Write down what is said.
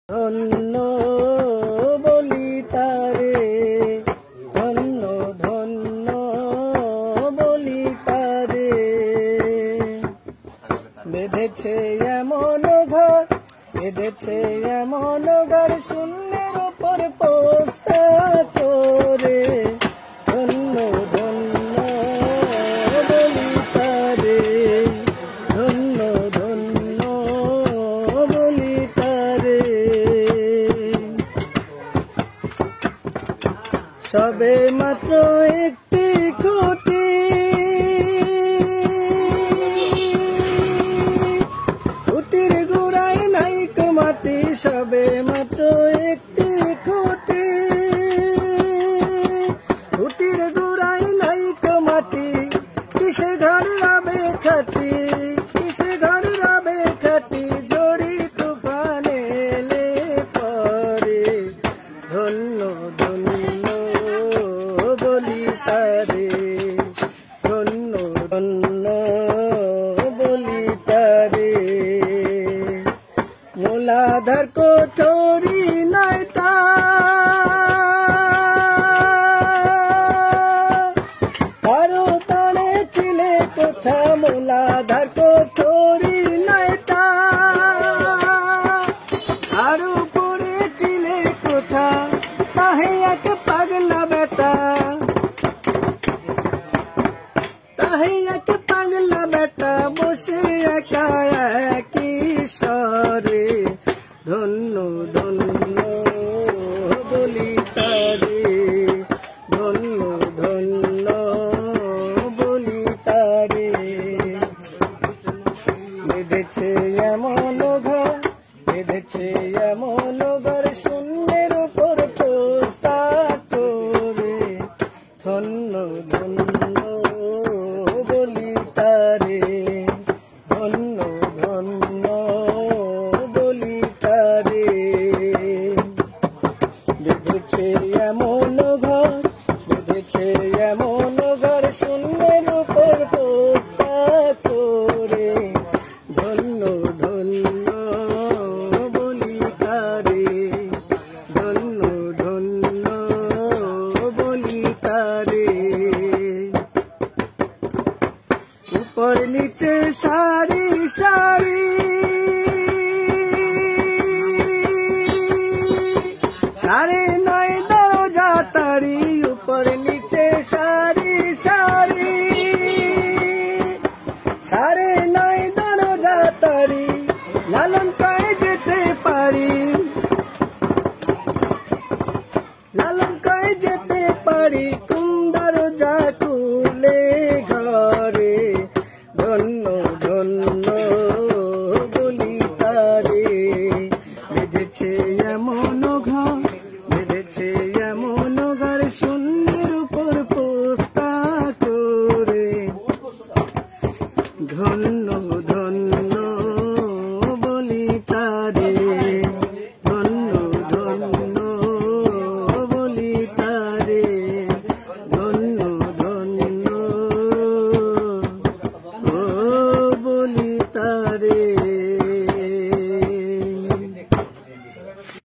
ধন্য বলি তারে, ধন্য ধন্য বলি তারে। বেঁধেছে এমন ঘর, বেঁধেছে এমন ঘর, শূন্যের উপর পোস্তা করে। ধন্য ধন্য বলি তারে, ধন্য ধন্য বলি তারে। সবে মাত্র একটি খুঁটি, খুঁটির গোড়ায় নাই মাটি। সবে মাত্র একটি খুঁটি, খুঁটির গোড়ায় নাই মাটি। কিসে ঘর রবে খাটি, কিসে ঘর রবে খাটি, ঝড়ি তুফান এলে পরে। ধন্য ধন্য বলি তারে, ধন্য ধন্য বলি তারে। মূলাধার কোঠরি নাই তারও টানে ছিলে কোঠা। মূলাধার কোঠরি নাই আরো পড়ে ছিলে কোঠা। তাহে এক পাগলা বেটা, তাহে এক পাগলা বেটা, বসে একা একই স্বরে। ধন্য ধন্য বলি তারে, ধন্য ধন্য বলি তারে। বেঁধেছে এমন ঘর, বেঁধেছে এমন ঘর, শূন্যের উপর পোস্তা করে। ধন্য ধন্য বলি তারে, ধন্য ধন্য বলি তারে। বেঁধেছে এমন ঘর, বেঁধেছে এমন ঘর, শূন্যের উপর পোস্তা করে। ধন্য ধন্য বলি তারে, ধন্য ধন্য বলি তারে। উপর নিচে সারি সারি, সাড়ে নয় দরজা তারি। উপর নিচে সারি সারি, সাড়ে নয় দরজা তারি। লালন পায়ে যেতে পারি, লালন পায়ে যেতে পারি, কোন দরজা খুলে ঘরে। ধন্য ধন্য বলি তারে। বেঁধেছে এমন ঘর, বেঁধেছে এমন ঘর, শূন্যের উপর পোস্তা করে। ধন্য